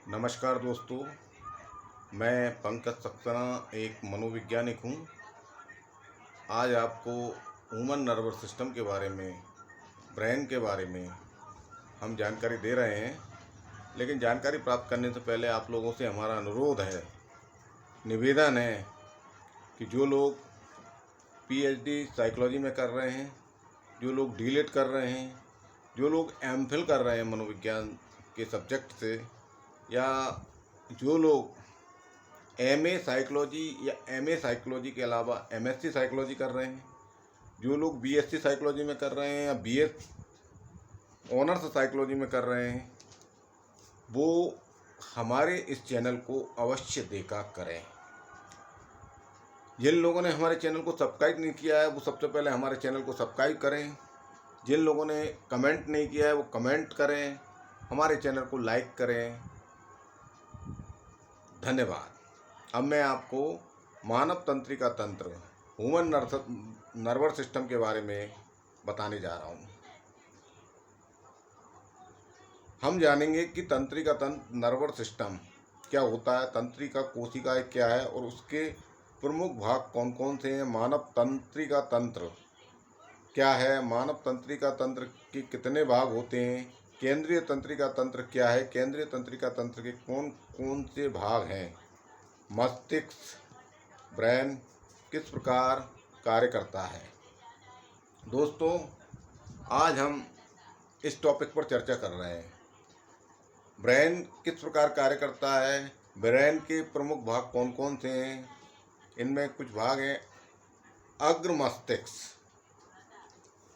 नमस्कार दोस्तों, मैं पंकज सक्सेना एक मनोवैज्ञानिक हूँ। आज आपको ह्यूमन नर्वस सिस्टम के बारे में, ब्रेन के बारे में हम जानकारी दे रहे हैं। लेकिन जानकारी प्राप्त करने से पहले आप लोगों से हमारा अनुरोध है, निवेदन है कि जो लोग पीएचडी साइकोलॉजी में कर रहे हैं, जो लोग डीलेट कर रहे हैं, जो लोग एमफिल कर रहे हैं मनोविज्ञान के सब्जेक्ट से, या जो लोग एमए साइकोलॉजी या एमए साइकोलॉजी के अलावा एमएससी साइकोलॉजी कर रहे हैं, जो लोग बीएससी साइकोलॉजी में कर रहे हैं या बीएस ऑनर्स साइकोलॉजी में कर रहे हैं, वो हमारे इस चैनल को अवश्य देखा करें। जिन लोगों ने हमारे चैनल को सब्सक्राइब नहीं किया है वो सबसे पहले हमारे चैनल को सब्सक्राइब करें। जिन लोगों ने कमेंट नहीं किया है वो कमेंट करें, हमारे चैनल को लाइक करें। धन्यवाद। अब मैं आपको मानव तंत्रिका तंत्र, ह्यूमन नर्वस सिस्टम के बारे में बताने जा रहा हूँ। हम जानेंगे कि तंत्रिका तंत्र नर्वस सिस्टम क्या होता है, तंत्रिका कोशिकाएं क्या है और उसके प्रमुख भाग कौन कौन से हैं। मानव तंत्रिका तंत्र क्या है, मानव तंत्रिका तंत्र के कितने भाग होते हैं, केंद्रीय तंत्रिका तंत्र क्या है, केंद्रीय तंत्रिका तंत्र के कौन कौन से भाग हैं, मस्तिष्क ब्रेन किस प्रकार कार्य करता है। दोस्तों, आज हम इस टॉपिक पर चर्चा कर रहे हैं। ब्रेन किस प्रकार कार्य करता है, ब्रेन के प्रमुख भाग कौन कौन से हैं। इनमें कुछ भाग हैं: अग्र मस्तिष्क,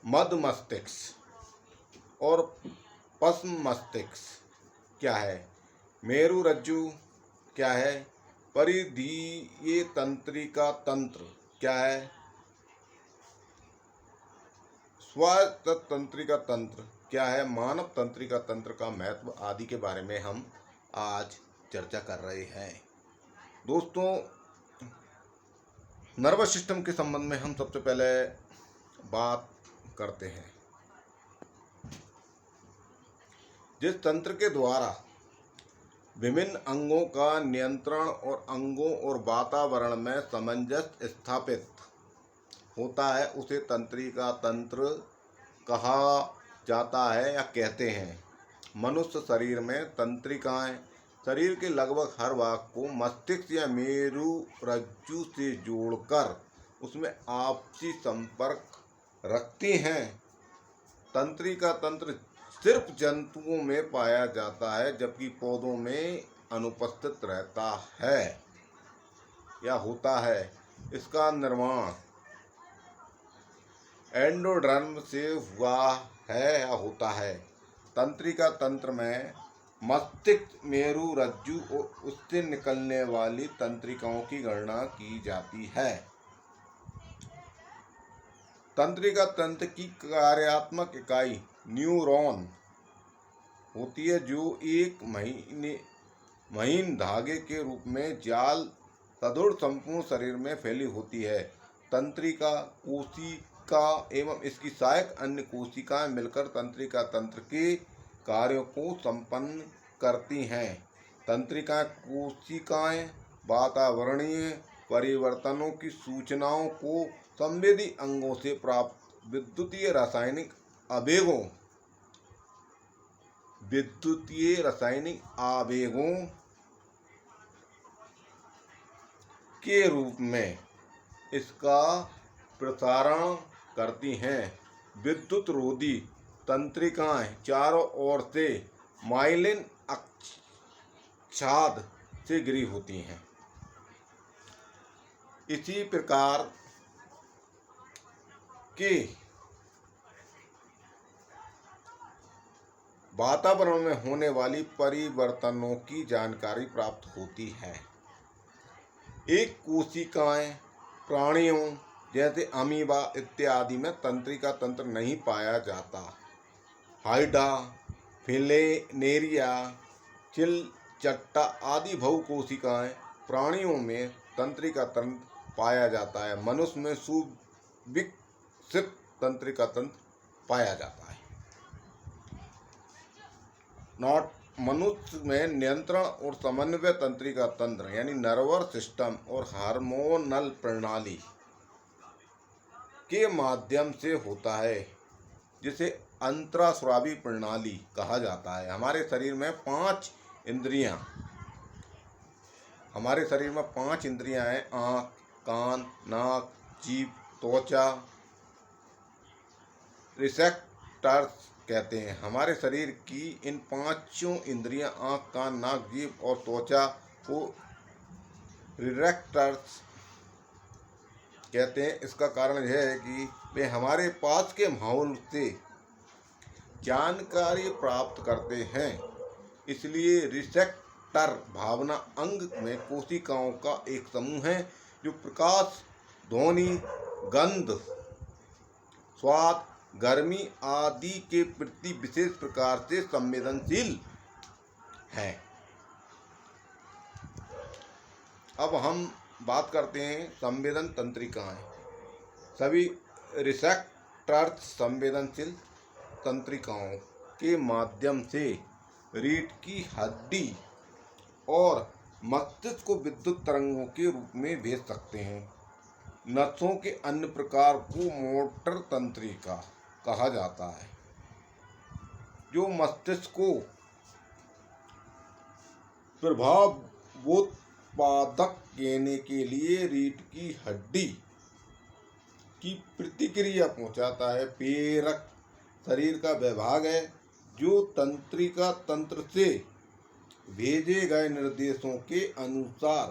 मध्य मस्तिष्क और पश्च मस्तिष्क क्या है, मेरु रज्जु क्या है, परिधीय तंत्रिका तंत्र क्या है, स्वायत्त तंत्रिका तंत्र क्या है, मानव तंत्रिका तंत्र का महत्व आदि के बारे में हम आज चर्चा कर रहे हैं। दोस्तों, नर्वस सिस्टम के संबंध में हम सबसे पहले बात करते हैं। जिस तंत्र के द्वारा विभिन्न अंगों का नियंत्रण और अंगों और वातावरण में सामंजस्य स्थापित होता है उसे तंत्रिका तंत्र कहा जाता है या कहते हैं। मनुष्य शरीर में तंत्रिकाएं शरीर के लगभग हर भाग को मस्तिष्क या मेरु रज्जु से जोड़कर उसमें आपसी संपर्क रखती हैं। तंत्रिका तंत्र सिर्फ जंतुओं में पाया जाता है, जबकि पौधों में अनुपस्थित रहता है या होता है। इसका निर्माण एंडोडर्म से हुआ है या होता है। तंत्रिका तंत्र में मस्तिष्क, मेरु रज्जु और उससे निकलने वाली तंत्रिकाओं की गणना की जाती है। तंत्रिका तंत्र की कार्यात्मक इकाई न्यूरॉन होती है, जो एक महीन धागे के रूप में जाल सदृढ़ संपूर्ण शरीर में फैली होती है। तंत्रिका कोशिका एवं इसकी सहायक अन्य कोशिकाएं मिलकर तंत्रिका तंत्र के कार्यों को संपन्न करती हैं। तंत्रिका कोशिकाएं वातावरणीय परिवर्तनों की सूचनाओं को संवेदी अंगों से प्राप्त विद्युतीय रासायनिक आवेगों के रूप में इसका प्रसारण करती हैं। विद्युत रोधी तंत्रिकाएं चारों ओर से माइलिन आच्छाद से घिरी होती हैं। इसी प्रकार के वातावरण में होने वाली परिवर्तनों की जानकारी प्राप्त होती है। एक कोशिकाएं प्राणियों जैसे अमीबा इत्यादि में तंत्रिका तंत्र नहीं पाया जाता। हाइड्रा, फिलेनेरिया, चिलचट्टा आदि बहुकोशिकाएं प्राणियों में तंत्रिका तंत्र पाया जाता है। मनुष्य में सुविकसित तंत्रिका तंत्र पाया जाता है। नॉट मनुष्य में नियंत्रण और समन्वय तंत्रिका तंत्र यानी नर्वस सिस्टम और हार्मोनल प्रणाली के माध्यम से होता है, जिसे अंतरास्रावी प्रणाली कहा जाता है। हमारे शरीर में पांच इंद्रियां हैं: आँख, कान, नाक, जीभ, त्वचा, रिसेप्टर्स कहते हैं। हमारे शरीर की इन पांचों इंद्रियां आँख, कान, नाक, जीभ और त्वचा को रिसेप्टर्स कहते हैं। इसका कारण यह है कि वे हमारे पास के माहौल से जानकारी प्राप्त करते हैं। इसलिए रिसेप्टर भावना अंग में कोशिकाओं का एक समूह है जो प्रकाश, ध्वनि, गंध, स्वाद, गर्मी आदि के प्रति विशेष प्रकार से संवेदनशील है। अब हम बात करते हैं संवेदन तंत्रिकाएं। सभी रिसेप्टर्स संवेदनशील तंत्रिकाओं के माध्यम से रीढ़ की हड्डी और मस्तिष्क को विद्युत तरंगों के रूप में भेज सकते हैं। नसों के अन्य प्रकार को मोटर तंत्रिका कहा जाता है, जो मस्तिष्क को प्रभावोत्पादक देने के लिए रीढ़ की हड्डी की प्रतिक्रिया पहुंचाता है। प्रेरक शरीर का विभाग है जो तंत्रिका तंत्र से भेजे गए निर्देशों के अनुसार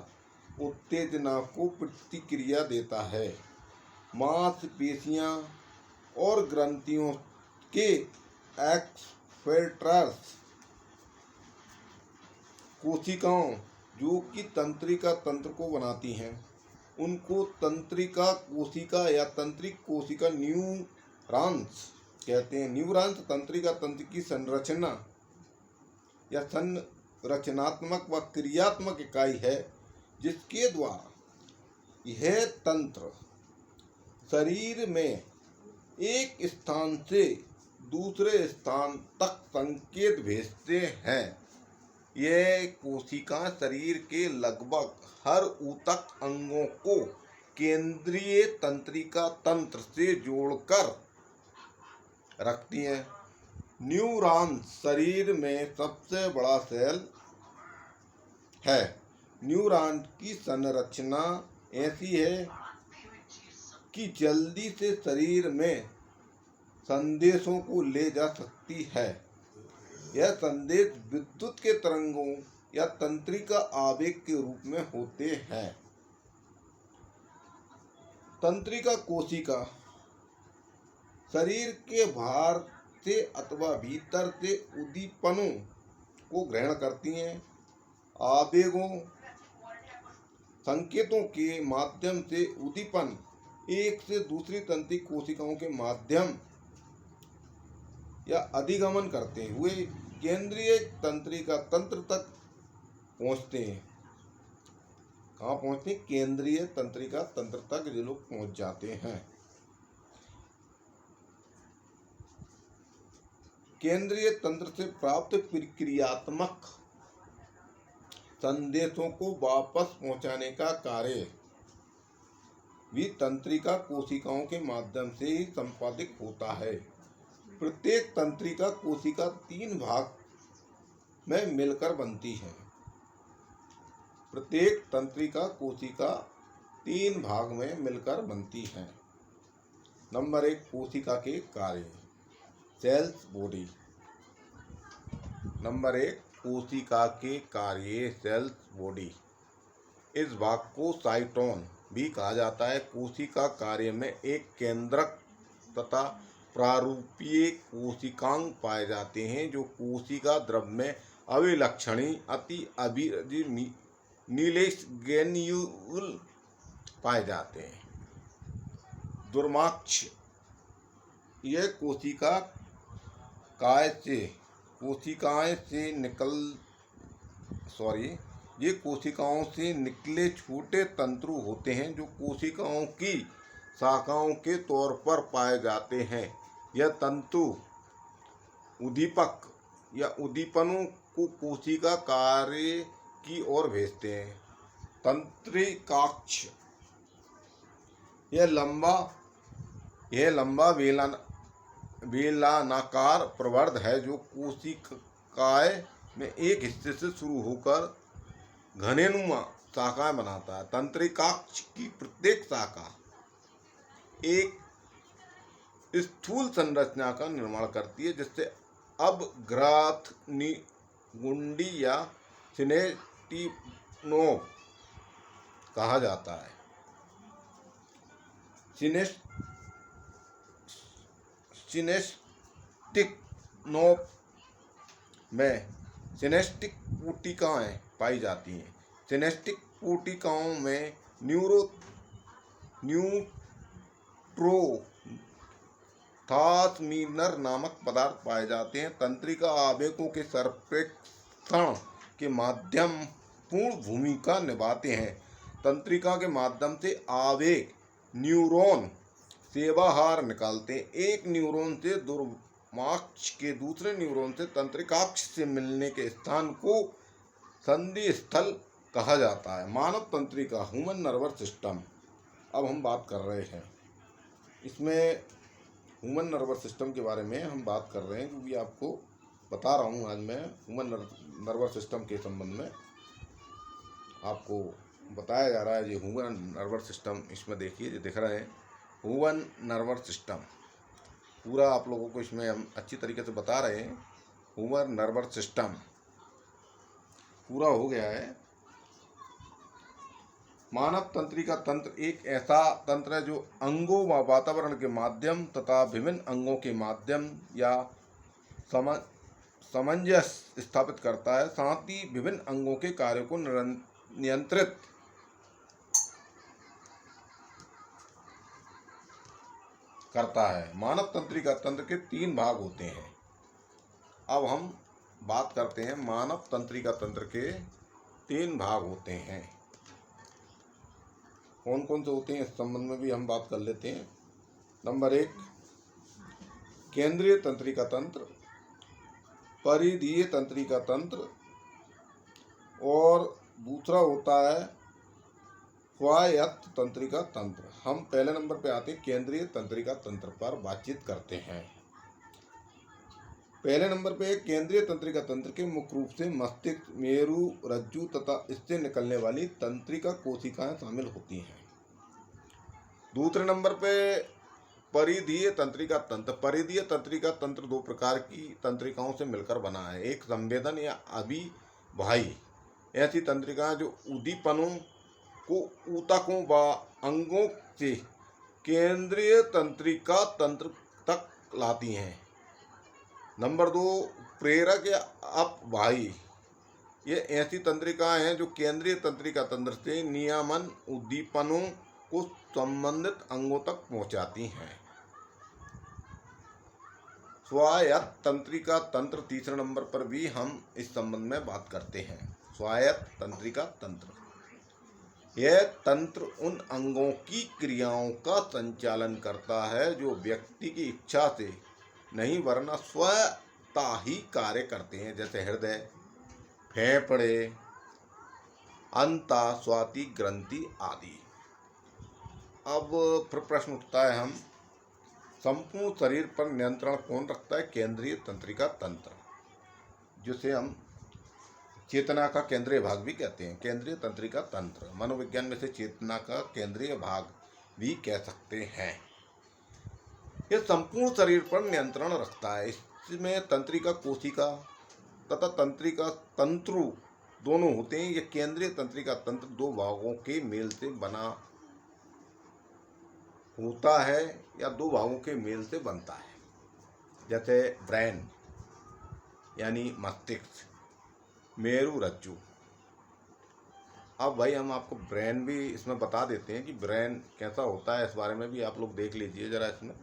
उत्तेजना को प्रतिक्रिया देता है। मांसपेशियां और ग्रंथियों के एक्सपेल्टर्स कोशिकाओं जो कि तंत्रिका तंत्र को बनाती हैं, उनको तंत्रिका कोशिका या तंत्रिक कोशिका न्यूरॉन्स कहते हैं। न्यूरॉन्स तंत्रिका तंत्र की संरचना या संरचनात्मक व क्रियात्मक इकाई है, जिसके द्वारा यह तंत्र शरीर में एक स्थान से दूसरे स्थान तक संकेत भेजते हैं। यह कोशिका शरीर के लगभग हर ऊतक अंगों को केंद्रीय तंत्रिका तंत्र से जोड़कर रखती हैं। न्यूरॉन शरीर में सबसे बड़ा सेल है। न्यूरॉन की संरचना ऐसी है कि जल्दी से शरीर में संदेशों को ले जा सकती है। यह संदेश विद्युत के तरंगों या तंत्रिका आवेग के रूप में होते हैं। तंत्रिका कोशिका शरीर के बाहर से अथवा भीतर से उद्दीपनों को ग्रहण करती हैं। आवेगों, संकेतों के माध्यम से उद्दीपन एक से दूसरी तंत्रिका कोशिकाओं के माध्यम या अधिगमन करते हुए केंद्रीय तंत्रिका तंत्र तक पहुंचते हैं। कहाँ पहुंचते हैं? केंद्रीय तंत्रिका तंत्र तक ये लोग पहुंच जाते हैं। केंद्रीय तंत्र से प्राप्त प्रक्रियात्मक संदेशों को वापस पहुंचाने का कार्य भी तंत्रिका कोशिकाओं के माध्यम से ही संपादित होता है। प्रत्येक तंत्रिका कोशिका 3 भाग में मिलकर बनती है। प्रत्येक तंत्रिका कोशिका 3 भाग में मिलकर बनती है। नंबर 1, कोशिका के कार्य, सेल्स बॉडी। नंबर 1, कोशिका के कार्य, सेल्स बॉडी। इस भाग को साइटोन भी कहा जाता है। कोशिका कार्य में एक केंद्रक तथा प्रारूपीय कोशिकांग पाए जाते हैं, जो कोशिका द्रव में अभिलक्षणी अति अभिरजी नीलेश ग्रेन्यूल पाए जाते हैं। दुर्माक्ष, यह कोशिकाओं से निकले छोटे तंतु होते हैं, जो कोशिकाओं की शाखाओं के तौर पर पाए जाते हैं। यह तंतु उद्दीपक या उद्दीपनों को कोशिका कार्य की ओर भेजते हैं। तंत्रिकाक्ष यह लंबा बेलनाकार प्रवर्ध है जो कोशिकाएं में एक हिस्से से शुरू होकर घनेनुमा शाखाएं बनाता है। तंत्रिकाक्ष की प्रत्येक शाखा एक स्थूल संरचना का निर्माण करती है जिससे अपग्राथनी गुंडी या सिनेस्टिनोव कहा जाता है। सिनेस्टिक नोव में सिनेस्टिक पुटिकाएं पाई जाती हैं। सिनेस्टिक पुटिकाओं में न्यूरोट्रांसमीटर नामक पदार्थ पाए जाते हैं। तंत्रिका आवेगों के संप्रेषण के माध्यम पूर्ण भूमिका निभाते हैं। तंत्रिका के माध्यम से आवेग न्यूरॉन सेवाहार निकालते हैं। एक न्यूरॉन से दुर्वाक्ष के दूसरे न्यूरॉन से तंत्रिकाक्ष से मिलने के स्थान को संधि स्थल कहा जाता है। मानव तंत्रिका ह्यूमन नर्वस सिस्टम अब हम बात कर रहे हैं। इसमें ह्यूमन नर्वस सिस्टम के बारे में हम बात कर रहे हैं क्योंकि आपको बता रहा हूँ आज मैं ह्यूमन नर्वस सिस्टम के संबंध में आपको बताया जा रहा है। ये ह्यूमन नर्वस सिस्टम इसमें देखिए जो दिख रहा है ह्यूमन नर्वस सिस्टम पूरा आप लोगों को इसमें हम अच्छी तरीके से बता रहे हैं। ह्यूमन नर्वस सिस्टम पूरा हो गया है। मानव तंत्रिका तंत्र एक ऐसा तंत्र है जो अंगों व वातावरण के माध्यम तथा विभिन्न अंगों के माध्यम या सामंजस्य स्थापित करता है। साथ ही विभिन्न अंगों के कार्यों को नियंत्रित करता है। मानव तंत्रिका तंत्र के 3 भाग होते हैं। अब हम बात करते हैं मानव तंत्रिका तंत्र के 3 भाग होते हैं। कौन कौन से होते हैं इस संबंध में भी हम बात कर लेते हैं। नंबर 1 केंद्रीय तंत्रिका तंत्र, परिधीय तंत्रिका तंत्र और दूसरा होता है स्वायत्त तंत्रिका तंत्र। हम पहले नंबर पे आते हैं केंद्रीय तंत्रिका तंत्र पर बातचीत करते हैं। पहले नंबर पे केंद्रीय तंत्रिका तंत्र के मुख्य रूप से मस्तिष्क, मेरु, रज्जु तथा इससे निकलने वाली तंत्रिका कोशिकाएं शामिल होती हैं। दूसरे नंबर पे परिधीय तंत्रिका तंत्र। परिधीय तंत्रिका तंत्र 2 प्रकार की तंत्रिकाओं से मिलकर बना है। एक संवेदन या अभिवाही ऐसी तंत्रिकाएं जो उद्दीपनों को ऊतकों व अंगों से केंद्रीय तंत्रिका तंत्र तक लाती हैं। नंबर 2 प्रेरक या अपवाही ये ऐसी तंत्रिकाएं हैं जो केंद्रीय तंत्रिका तंत्र से नियमन उद्दीपनों को संबंधित अंगों तक पहुंचाती हैं। स्वायत्त तंत्रिका तंत्र तीसरे नंबर पर भी हम इस संबंध में बात करते हैं। स्वायत्त तंत्रिका तंत्र यह तंत्र उन अंगों की क्रियाओं का संचालन करता है जो व्यक्ति की इच्छा से नहीं वरना स्वतः ही कार्य करते हैं, जैसे हृदय, फेफड़े, अंता, स्वाति ग्रंथि आदि। अब फिर प्रश्न उठता है हम संपूर्ण शरीर पर नियंत्रण कौन रखता है? केंद्रीय तंत्रिका तंत्र, जिसे हम चेतना का केंद्रीय भाग भी कहते हैं। केंद्रीय तंत्रिका तंत्र मनोविज्ञान में से चेतना का केंद्रीय भाग भी कह सकते हैं। यह संपूर्ण शरीर पर नियंत्रण रखता है। इसमें तंत्रिका कोशिका तथा तंत्रिका तंत्रु दोनों होते हैं। यह केंद्रीय तंत्रिका तंत्र 2 भागों के मेल से बना होता है या 2 भागों के मेल से बनता है, जैसे ब्रेन यानी मस्तिष्क, मेरु, रज्जु। अब भाई हम आपको ब्रेन भी इसमें बता देते हैं कि ब्रेन कैसा होता है। इस बारे में भी आप लोग देख लीजिए ज़रा। इसमें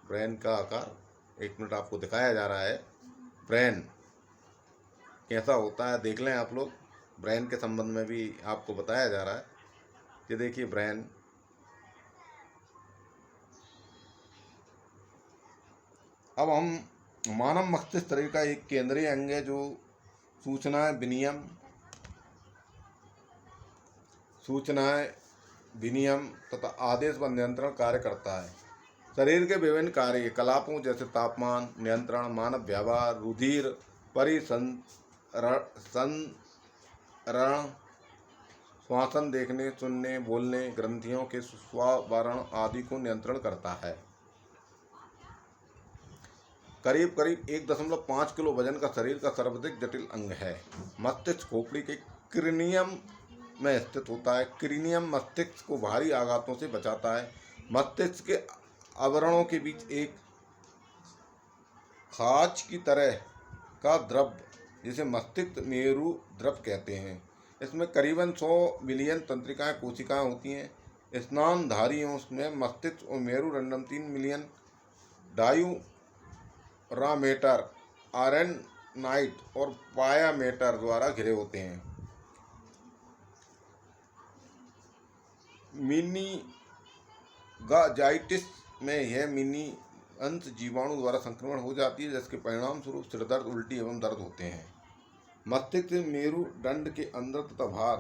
ब्रेन का आकार 1 मिनट आपको दिखाया जा रहा है। ब्रेन कैसा होता है देख लें आप लोग। ब्रेन के संबंध में भी आपको बताया जा रहा है। ये देखिए ब्रेन, अब हम मानव मस्तिष्क शरीर का एक केंद्रीय अंग है जो सूचनाएं विनियम तथा आदेश व नियंत्रण कार्य करता है। शरीर के विभिन्न कार्यकलापों जैसे तापमान नियंत्रण, मानव व्यवहार, रुधिर परिसंचरण, श्वसन, देखने, सुनने, बोलने, ग्रंथियों के स्वावरण आदि को नियंत्रण करता है। करीब 1.5 किलो वजन का शरीर का सर्वाधिक जटिल अंग है। मस्तिष्क खोपड़ी के क्रीनियम में स्थित होता है। क्रीनियम मस्तिष्क को भारी आघातों से बचाता है। मस्तिष्क के आवरणों के बीच एक खांच की तरह का द्रव जिसे मस्तिष्क मेरु द्रव कहते हैं। इसमें करीबन 100 मिलियन तंत्रिकाएं कोशिकाएं होती हैं। स्नानधारियों में मस्तिष्क और मेरुदंडम 3 मिलियन डायूरामेटर, आरेनाइट और पायामेटर द्वारा घिरे होते हैं। मीनिंजाइटिस में यह मिनी अंश जीवाणु द्वारा संक्रमण हो जाती है, जिसके परिणाम स्वरूप सिरदर्द, उल्टी एवं दर्द होते हैं। मस्तिष्क में मेरुदंड के अंदर तथा बाहर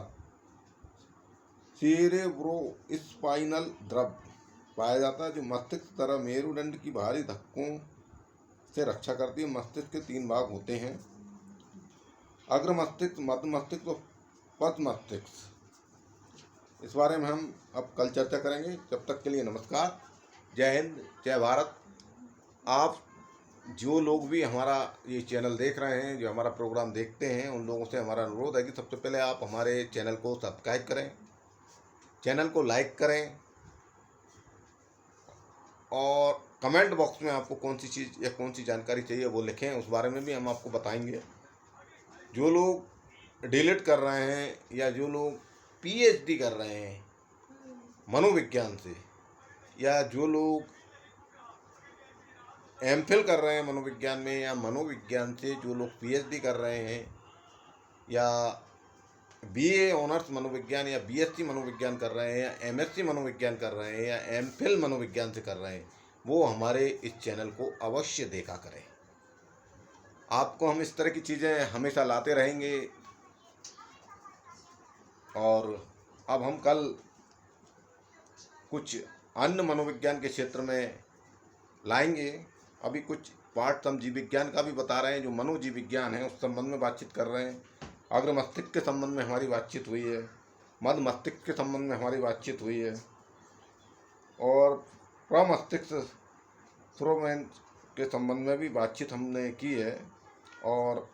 सेरेब्रोस्पाइनल द्रव पाया जाता है, जो मस्तिष्क तरह मेरुदंड की भारी धक्कों से रक्षा करती है। मस्तिष्क के 3 भाग होते हैं: अग्र मस्तिष्क, मध्य मस्तिष्क और पश्च मस्तिष्क। इस बारे में हम अब कल चर्चा करेंगे। जब तक के लिए नमस्कार, जय हिंद, जय भारत। आप जो लोग भी हमारा ये चैनल देख रहे हैं, जो हमारा प्रोग्राम देखते हैं, उन लोगों से हमारा अनुरोध है कि सबसे पहले आप हमारे चैनल को सब्सक्राइब करें, चैनल को लाइक करें और कमेंट बॉक्स में आपको कौन सी चीज़ या कौन सी जानकारी चाहिए वो लिखें, उस बारे में भी हम आपको बताएंगे। जो लोग डिलीट कर रहे हैं या जो लोग PhD कर रहे हैं मनोविज्ञान से, या जो लोग MPhil कर रहे हैं मनोविज्ञान में, या मनोविज्ञान से जो लोग PhD कर रहे हैं, या BA ऑनर्स मनोविज्ञान या BSc मनोविज्ञान कर रहे हैं, या MSc मनोविज्ञान कर रहे हैं, या MPhil मनोविज्ञान से कर रहे हैं, वो हमारे इस चैनल को अवश्य देखा करें। आपको हम इस तरह की चीज़ें हमेशा लाते रहेंगे। और अब हम कल कुछ अन्य मनोविज्ञान के क्षेत्र में लाएंगे। अभी कुछ पार्ट हम जीव विज्ञान का भी बता रहे हैं, जो मनोजीव विज्ञान है, उस संबंध में बातचीत कर रहे हैं। अग्र मस्तिष्क के संबंध में हमारी बातचीत हुई है, मध्य मस्तिष्क के संबंध में हमारी बातचीत हुई है, और प्रमस्तिष्क श्रोमेन के संबंध में भी बातचीत हमने की है। और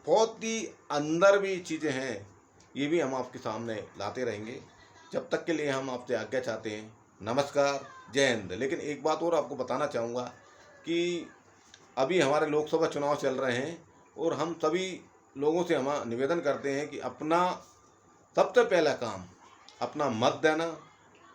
बहुत ही अंदर भी चीज़ें हैं, ये भी हम आपके सामने लाते रहेंगे। जब तक के लिए हम आपसे आज्ञा चाहते हैं। नमस्कार, जय हिंद। लेकिन एक बात और आपको बताना चाहूँगा कि अभी हमारे लोकसभा चुनाव चल रहे हैं और हम सभी लोगों से हम निवेदन करते हैं कि अपना सबसे पहला काम अपना मत देना,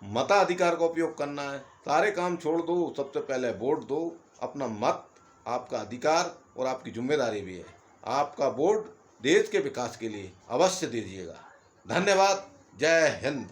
मताधिकार का उपयोग करना है। सारे काम छोड़ दो, सबसे पहले वोट दो। अपना मत आपका अधिकार और आपकी जिम्मेदारी भी है। आपका वोट देश के विकास के लिए अवश्य दीजिएगा। धन्यवाद, जय हिंद।